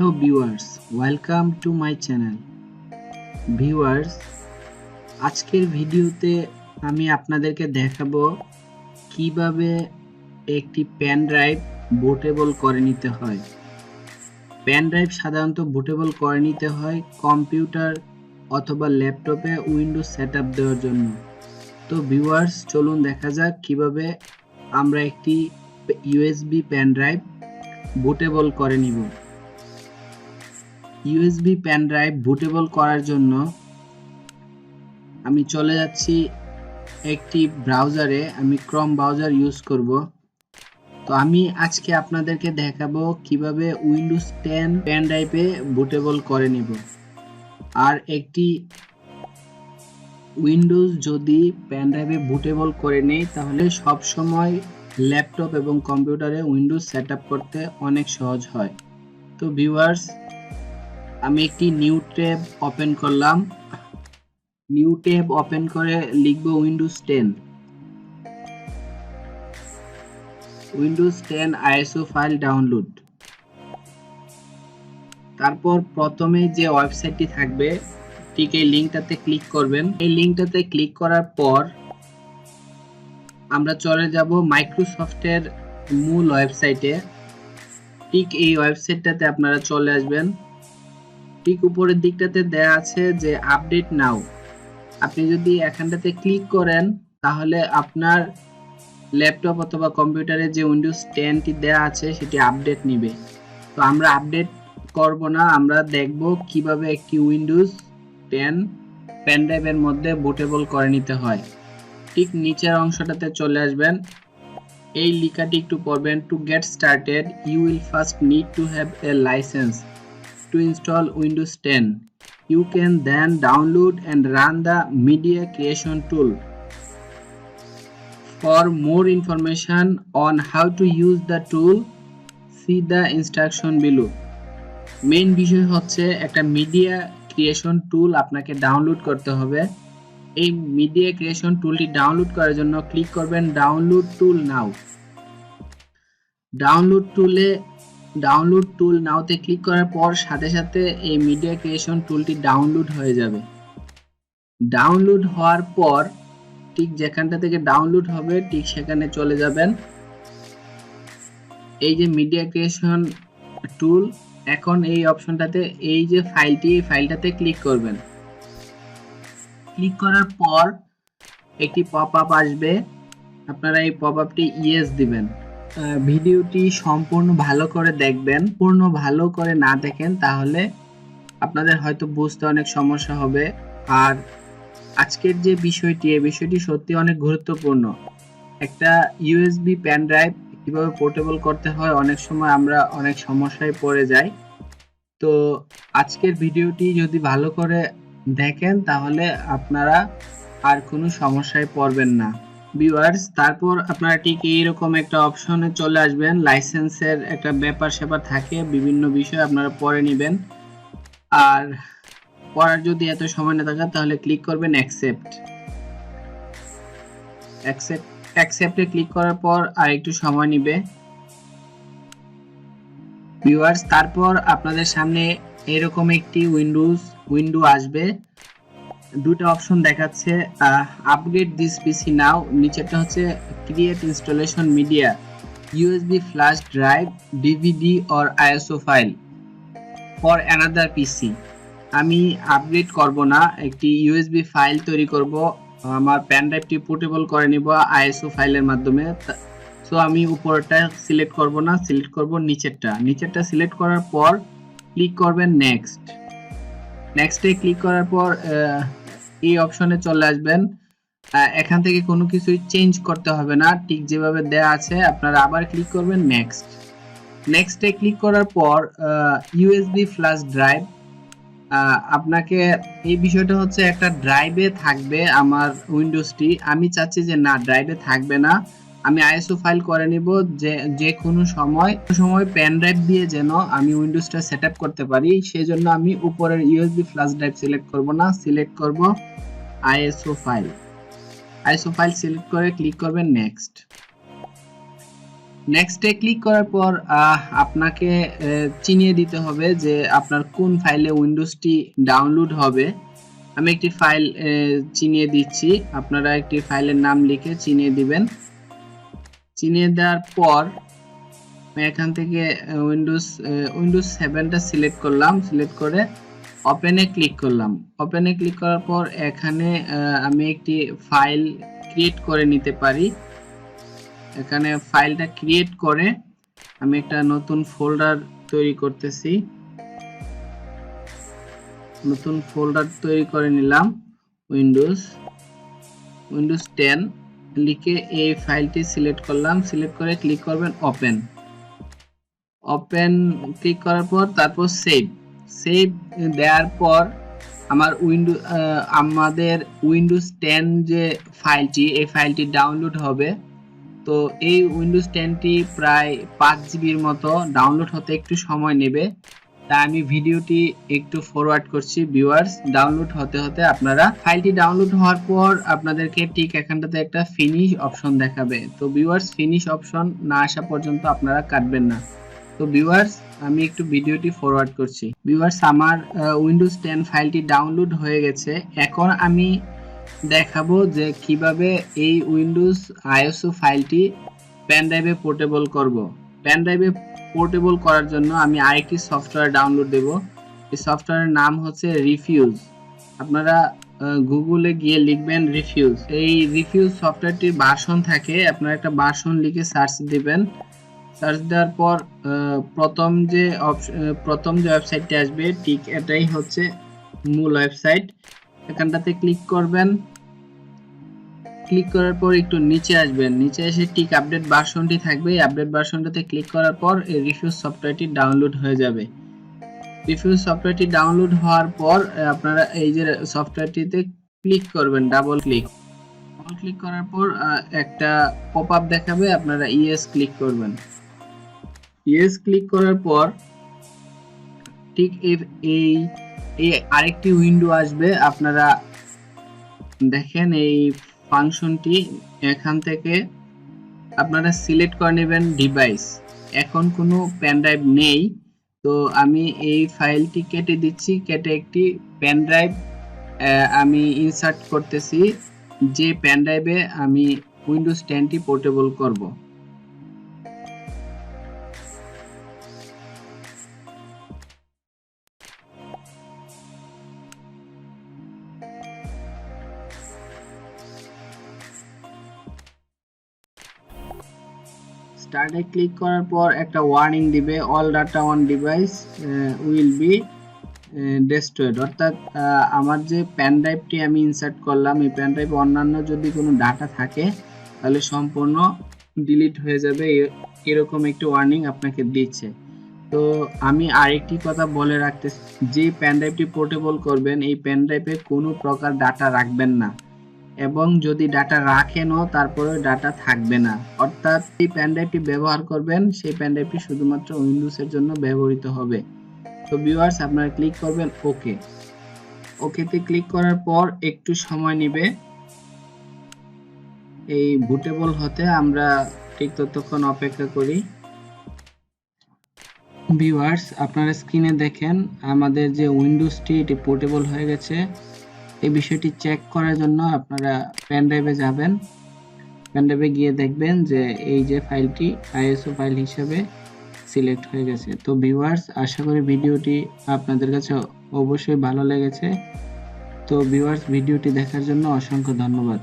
Hello viewers, welcome to my channel. Viewers, আজকের ভিডিওতে আমি আপনাদেরকে দেখাবো কিভাবে একটি পেন ড্রাইভ বুটেবল করে নিতে হয়। পেন ড্রাইভ সাধারণত বুটেবল করে নিতে হয় কম্পিউটার অথবা ল্যাপটপে উইন্ডোজ সেটআপ দেওয়ার জন্য। তো ভিউয়ার্স, চলুন দেখা যাক কিভাবে আমরা একটি ইউএসবি পেন ড্রাইভ বুটেবল করে নিব। ইউএসবি পেন ড্রাইভ বুটেবল করার জন্য আমি চলে যাচ্ছি একটি ব্রাউজারে। আমি ক্রোম ব্রাউজার ইউজ করব। তো আমি আজকে আপনাদেরকে দেখাবো কিভাবে উইন্ডোজ 10 পেন ড্রাইভে বুটেবল করে নিব। আর একটি উইন্ডোজ যদি পেন ড্রাইভে বুটেবল করে নেই তাহলে সব সময় ল্যাপটপ এবং কম্পিউটারে উইন্ডোজ সেটআপ করতে অনেক সহজ হয়। তো ভিউয়ার্স, আমি একটি নিউ ট্যাব ওপেন করলাম। নিউ ট্যাব ওপেন করে লিখব Windows 10। Windows 10 ISO file download. তারপর প্রথমে যে ওয়েবসাইটটি থাকবে ঠিক এই লিংকটাতে ক্লিক করবেন। এই লিংকটাতে ক্লিক করার পর আমরা চলে যাব মাইক্রোসফটের মূল ওয়েবসাইটে। ঠিক এই ওয়েবসাইটটাতে আপনারা চলে আসবেন। ঠিক উপরের দিকটাতে দেয়া আছে যে আপডেট নাও। আপনি যদি এখানটাতে ক্লিক করেন তাহলে আপনার ল্যাপটপ অথবা কম্পিউটারে যে উইন্ডোজ 10টি দেয়া আছে সেটি আপডেট নিবে। তো আমরা আপডেট করব না, আমরা দেখব কিভাবে একটি উইন্ডোজ 10 পেন ড্রাইভের মধ্যে বুটেবল করে নিতে হয়। ঠিক নিচের অংশটাতে চলে আসবেন। এই লেখাটি একটু পড়বেন। To get started you will first need to have a license to install Windows 10. You can then download and run the media creation tool. For more information on how to use the tool, see the instruction below. Main বিষয় হচ্ছে একটা media creation টুল আপনাকে download করতে হবে। এই media creation টুলটি download করার জন্য ক্লিক করবেন ডাউনলোড টুল নাও। ডাউনলোড টুল নাওতে ক্লিক করার পর সাথে সাথে এই মিডিয়া ক্রিয়েশন টুলটি ডাউনলোড হয়ে যাবে। ডাউনলোড হওয়ার পর ঠিক যেখানটা থেকে ডাউনলোড হবে ঠিক সেখানে চলে যাবেন। এই যে মিডিয়া ক্রিয়েশন টুল, এখন এই অপশনটাতে এই যে ফাইলটাতে ক্লিক করবেন। ক্লিক করার পর একটি পপআপ আসবে, আপনারা এই পপআপটি ইয়েস দিবেন। ভিডিওটি সম্পূর্ণ ভালো করে দেখবেন। পূর্ণ ভালো করে না দেখেন তাহলে আপনাদের হয়তো বুঝতে অনেক সমস্যা হবে। আর আজকের যে বিষয়টি, এই বিষয়টি সত্যি অনেক গুরুত্বপূর্ণ। একটা ইউএসবি পেন ড্রাইভ কিভাবে পোর্টেবল করতে হয় অনেক সময় আমরা অনেক সমস্যায় পড়ে যাই। তো আজকের ভিডিওটি যদি ভালো করে দেখেন তাহলে আপনারা আর কোনো সমস্যায় পড়বেন না। ভিউয়ার্স, তারপর আপনারা ঠিক এইরকম একটা অপশনে চলে আসবেন। লাইসেন্সের একটা ব্যাপার স্যাপার থাকে, বিভিন্ন বিষয় আপনারা পড়ে নেবেন। আর পড়ার যদি এত সময় না থাকে তাহলে ক্লিক করবেন অ্যাকসেপ্টে ক্লিক করার পর আর একটু সময় নেবে। ভিউয়ার্স, তারপর আপনাদের সামনে এরকম একটি উইন্ডো আসবে। দুটো অপশন দেখাচ্ছে, আপগ্রেড দিস পিসি নাও, নিচেরটা হচ্ছে create installation media USB flash drive DVD or ISO file for another PC. আমি আপগ্রেড করব না, একটি ইউএসবি ফাইল তৈরি করব, আমার পেন ড্রাইভটি পোর্টেবল করে নিব আইএসও ফাইলের মাধ্যমে। সো আমি উপরটা সিলেক্ট করব না, সিলেক্ট করব নিচেরটা সিলেক্ট করার পর ক্লিক করবেন নেক্সটে ক্লিক করার পর এই অপশনে চলে আসবেন। এখান থেকে কোনো কিছুই চেঞ্জ করতে হবে না, ঠিক যেভাবে দেয়া আছে আপনারা আবার ক্লিক করবেন নেক্সটে ক্লিক করার পর ইউএসবি ফ্ল্যাশ ড্রাইভ, আপনাকে এই বিষয়টা হচ্ছে একটা ড্রাইভে থাকবে আমার উইন্ডোজটি। আমি চাচ্ছি যে না, ড্রাইভে থাকবে না, আমি আইএসও ফাইল করে নিব, যে কোনো সময় পেন ড্রাইভ দিয়ে যেন আমি উইন্ডোজটা সেটআপ করতে পারি। সেজন্য আমি উপরের ইউএসবি ফ্ল্যাশ ড্রাইভ সিলেক্ট করব না, সিলেক্ট করব আইএসও ফাইল সিলেক্ট করে ক্লিক করবেন নেক্সট। নেক্সটে ক্লিক করার পর আপনাকে চিনিয়ে দিতে হবে যে আপনার কোন ফাইলে উইন্ডোজটি ডাউনলোড হবে। আমি একটি ফাইল চিনিয়ে দিচ্ছি, আপনারা একটি ফাইলের নাম লিখে চিনিয়ে দিবেন। চিনিয়ে দেওয়ার পর আমি এখান থেকে উইন্ডোজ 7টা সিলেক্ট করলাম, সিলেক্ট করে ওপেনে ক্লিক করলাম। ওপেনে ক্লিক করার পর এখানে আমি একটি ফাইল ক্রিয়েট করে নিতে পারি। এখানে ফাইলটা ক্রিয়েট করে আমি একটা নতুন ফোল্ডার তৈরি করতেছি। নতুন ফোল্ডার তৈরি করে নিলাম। উইন্ডোজ 10 লিখে এই ফাইলটি সিলেক্ট করলাম, সিলেক্ট করে ক্লিক করবেন ওপেন। ওপেন ক্লিক করার পর তারপর সেভ দেওয়ার পর আমাদের উইন্ডোজ 10 যে ফাইলটি, এই ফাইলটি ডাউনলোড হবে। তো এই উইন্ডোজ 10টি প্রায় 5 জিবির মতো, ডাউনলোড হতে একটু সময় নেবে, তাই আমি ভিডিওটি একটু ফরওয়ার্ড করছি ভিউয়ার্স। ডাউনলোড হতে হতে আপনারা ফাইলটি ডাউনলোড হওয়ার পর আপনাদেরকে ঠিক এখানটাতে একটা ফিনিশ অপশন দেখাবে। তো ভিউয়ার্স, ফিনিশ অপশন না আসা পর্যন্ত আপনারা কাটবেন না। তো ভিউয়ার্স, আমি একটু ভিডিওটি ফরওয়ার্ড করছি। ভিউয়ার্স, আমার উইন্ডোজ 10 ফাইলটি ডাউনলোড হয়ে গেছে। এখন আমি দেখাবো যে কিভাবে এই উইন্ডোজ আইএসও ফাইলটি পেন ড্রাইভে পোর্টেবল করব। পেন ড্রাইভে পোর্টেবল করার জন্য আমি আরেকটি সফটওয়্যার ডাউনলোড দেব। এই সফটওয়্যারের নাম হচ্ছে রিফিউজ। আপনারা গুগলে গিয়ে লিখবেন রিফিউজ। এই রিফিউজ সফটওয়্যারটির ভার্সন থাকে, আপনারা একটা ভার্সন লিখে সার্চ দিবেন। সার্চ দেওয়ার পর প্রথম যে ওয়েবসাইটটি আসবে ঠিক এটাই হচ্ছে মূল ওয়েবসাইট। এখানটাতে ক্লিক করবেন। ক্লিক করার পর একটু নিচে আসবেন, নিচে এসে ঠিক আপডেট ভার্সনটি থাকবে। এই আপডেট ভার্সনটাতে ক্লিক করার পর এই রিফিউজ সফটওয়্যারটি ডাউনলোড হয়ে যাবে। রিফিউজ সফটওয়্যারটি ডাউনলোড হওয়ার পর আপনারা এই যে সফটওয়্যারটিতে ক্লিক করবেন, ডাবল ক্লিক করার পর একটা পপআপ দেখাবে, আপনারা ইয়েস ক্লিক করবেন। ইয়েস ক্লিক করার পর ঠিক এই আরেকটি উইন্ডো আসবে। আপনারা দেখেন এই ফাংশনটি, এখান থেকে আপনারা সিলেক্ট করে নেবেন ডিভাইস। এখন কোনো পেন ড্রাইভ নেই, তো আমি এই ফাইলটি কেটে দিচ্ছি। কেটে একটি পেন ড্রাইভ আমি ইনসার্ট করতেছি, যে পেন ড্রাইভে আমি উইন্ডোজ 10টি পোর্টেবল করব। স্টার্টে ক্লিক করার পর একটা ওয়ার্নিং দিবে, all data on device will be destroyed. অর্থাৎ আমার যে পেন ড্রাইভটি আমি ইনসার্ট করলাম, এই পেন ড্রাইভে অন্যান্য যদি কোনো ডাটা থাকে তাহলে সম্পূর্ণ ডিলিট হয়ে যাবে, এরকম একটি ওয়ার্নিং আপনাকে দিচ্ছে। তো আমি আরেকটি কথা বলে রাখতেছি, যে পেন ড্রাইভটি পোর্টেবল করবেন এই পেন ড্রাইভে কোনো প্রকার ডাটা রাখবেন না, এবং যদি ডাটা রাখেনও তারপরে ডাটা থাকবে না। অর্থাৎ এই পেন ড্রাইভটি ব্যবহার করবেন, সেই পেন ড্রাইভটি শুধুমাত্র উইন্ডোজের জন্য ব্যবহৃত হবে। তো ভিউয়ার্স, আপনারা ক্লিক করবেন ওকেতে ক্লিক করার পর একটু সময় নেবে এই বুটেবল হতে, আমরা ঠিক ততক্ষণ অপেক্ষা করি। ভিউয়ার্স, আপনারা স্ক্রিনে দেখেন আমাদের যে উইন্ডোজটি এটি পোর্টেবল হয়ে গেছে। এই বিষয়টি চেক করার জন্য আপনারা পেন ড্রাইভে যাবেন। পেন ড্রাইভে গিয়ে দেখবেন যে এই যে ফাইলটি আইএসও ফাইল হিসেবে সিলেক্ট হয়ে গেছে। তো ভিউয়ার্স, আশা করি ভিডিওটি আপনাদের কাছে অবশ্যই ভালো লেগেছে। তো ভিউয়ার্স, ভিডিওটি দেখার জন্য অসংখ্য ধন্যবাদ।